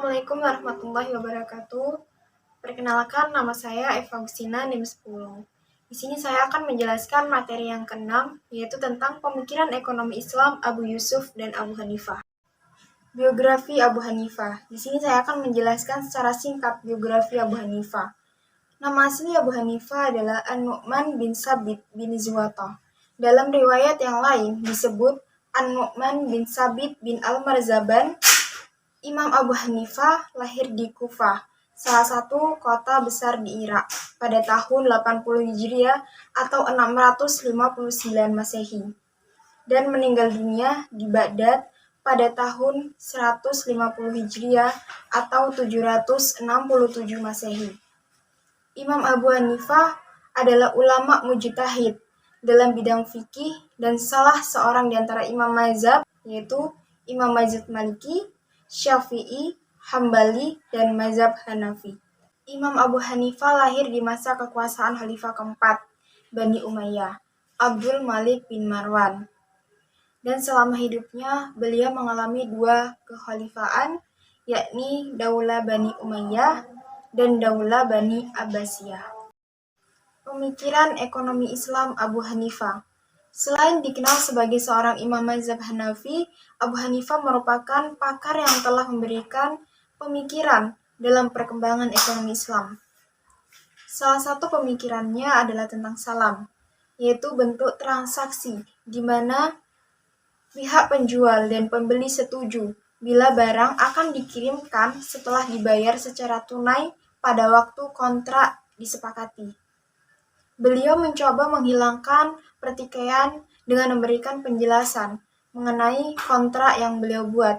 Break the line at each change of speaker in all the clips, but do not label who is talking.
Assalamualaikum warahmatullahi wabarakatuh. Perkenalkan, nama saya Eva Agustina, NIM 10. Di sini saya akan menjelaskan materi yang keenam, yaitu tentang pemikiran ekonomi Islam Abu Yusuf dan Abu Hanifah. Biografi Abu Hanifah. Di sini saya akan menjelaskan secara singkat biografi Abu Hanifah. Nama asli Abu Hanifah adalah An-Nu'man bin Sabit bin Zuwatah. Dalam riwayat yang lain disebut An-Nu'man bin Sabit bin Al-Marzaban. Imam Abu Hanifah lahir di Kufah, salah satu kota besar di Irak, pada tahun 80 Hijriah atau 659 Masehi, dan meninggal dunia di Baghdad pada tahun 150 Hijriah atau 767 Masehi. Imam Abu Hanifah adalah ulama mujtahid dalam bidang fikih dan salah seorang di antara imam mazhab, yaitu Imam mazhab Maliki, Syafi'i, Hambali, dan mazhab Hanafi. Imam Abu Hanifah lahir di masa kekuasaan Khalifah keempat, Bani Umayyah, Abdul Malik bin Marwan. Dan selama hidupnya, beliau mengalami dua kekhalifaan, yakni Daulah Bani Umayyah dan Daulah Bani Abbasiyah. Pemikiran ekonomi Islam Abu Hanifah. Selain dikenal sebagai seorang imam mazhab Hanafi, Abu Hanifah merupakan pakar yang telah memberikan pemikiran dalam perkembangan ekonomi Islam. Salah satu pemikirannya adalah tentang salam, yaitu bentuk transaksi di mana pihak penjual dan pembeli setuju bila barang akan dikirimkan setelah dibayar secara tunai pada waktu kontrak disepakati. Beliau mencoba menghilangkan pertikaian dengan memberikan penjelasan mengenai kontrak yang beliau buat,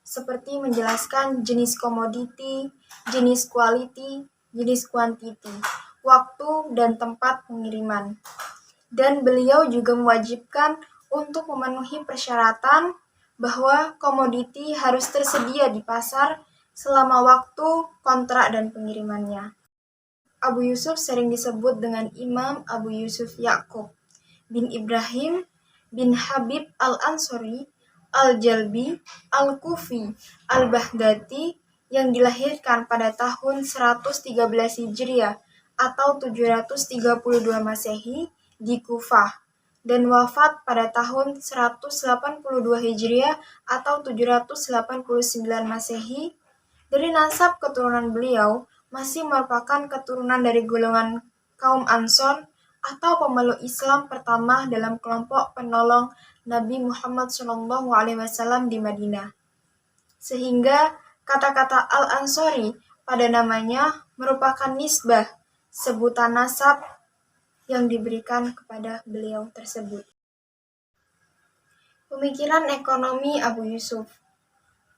seperti menjelaskan jenis komoditi, jenis quality, jenis quantity, waktu dan tempat pengiriman. Dan beliau juga mewajibkan untuk memenuhi persyaratan bahwa komoditi harus tersedia di pasar selama waktu kontrak dan pengirimannya. Abu Yusuf sering disebut dengan Imam Abu Yusuf Ya'qub bin Ibrahim bin Habib al-Ansori al-Jalbi al-Kufi al-Baghdadi yang dilahirkan pada tahun 113 Hijriah atau 732 Masehi di Kufah dan wafat pada tahun 182 Hijriah atau 789 Masehi. Dari nasab keturunan beliau masih merupakan keturunan dari golongan kaum Ansor atau pemeluk Islam pertama dalam kelompok penolong Nabi Muhammad SAW di Madinah. Sehingga kata-kata Al-Ansori pada namanya merupakan nisbah, sebutan nasab yang diberikan kepada beliau tersebut. Pemikiran ekonomi Abu Yusuf.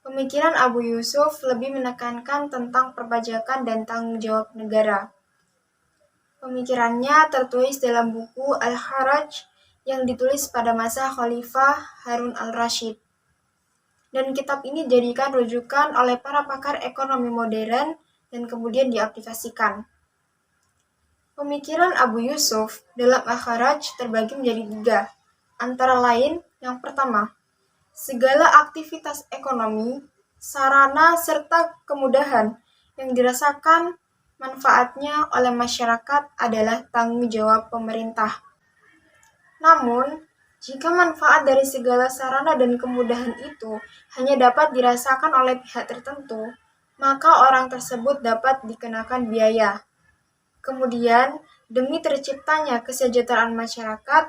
Pemikiran Abu Yusuf lebih menekankan tentang perpajakan dan tanggung jawab negara. Pemikirannya tertulis dalam buku Al-Haraj yang ditulis pada masa Khalifah Harun al-Rashid. Dan kitab ini dijadikan rujukan oleh para pakar ekonomi modern dan kemudian diaplikasikan. Pemikiran Abu Yusuf dalam Al-Haraj terbagi menjadi tiga, antara lain yang pertama, segala aktivitas ekonomi, sarana, serta kemudahan yang dirasakan manfaatnya oleh masyarakat adalah tanggung jawab pemerintah. Namun, jika manfaat dari segala sarana dan kemudahan itu hanya dapat dirasakan oleh pihak tertentu, maka orang tersebut dapat dikenakan biaya. Kemudian, demi terciptanya kesejahteraan masyarakat,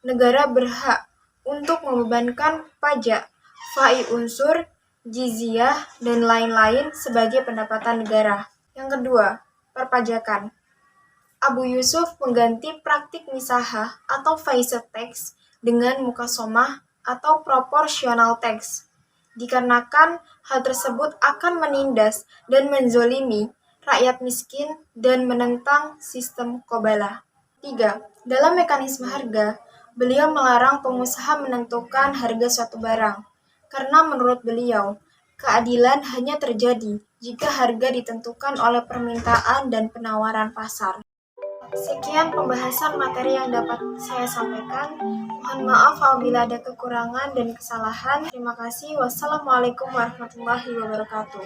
negara berhak untuk membebankan pajak, fai unsur, jizyah, dan lain-lain sebagai pendapatan negara. Yang kedua, perpajakan. Abu Yusuf mengganti praktik misahah atau faisal tax dengan mukasomah atau proportional tax, dikarenakan hal tersebut akan menindas dan menzolimi rakyat miskin dan menentang sistem qabalah. 3. Dalam mekanisme harga, beliau melarang pengusaha menentukan harga suatu barang, karena menurut beliau, keadilan hanya terjadi jika harga ditentukan oleh permintaan dan penawaran pasar. Sekian pembahasan materi yang dapat saya sampaikan. Mohon maaf apabila ada kekurangan dan kesalahan. Terima kasih. Wassalamualaikum warahmatullahi wabarakatuh.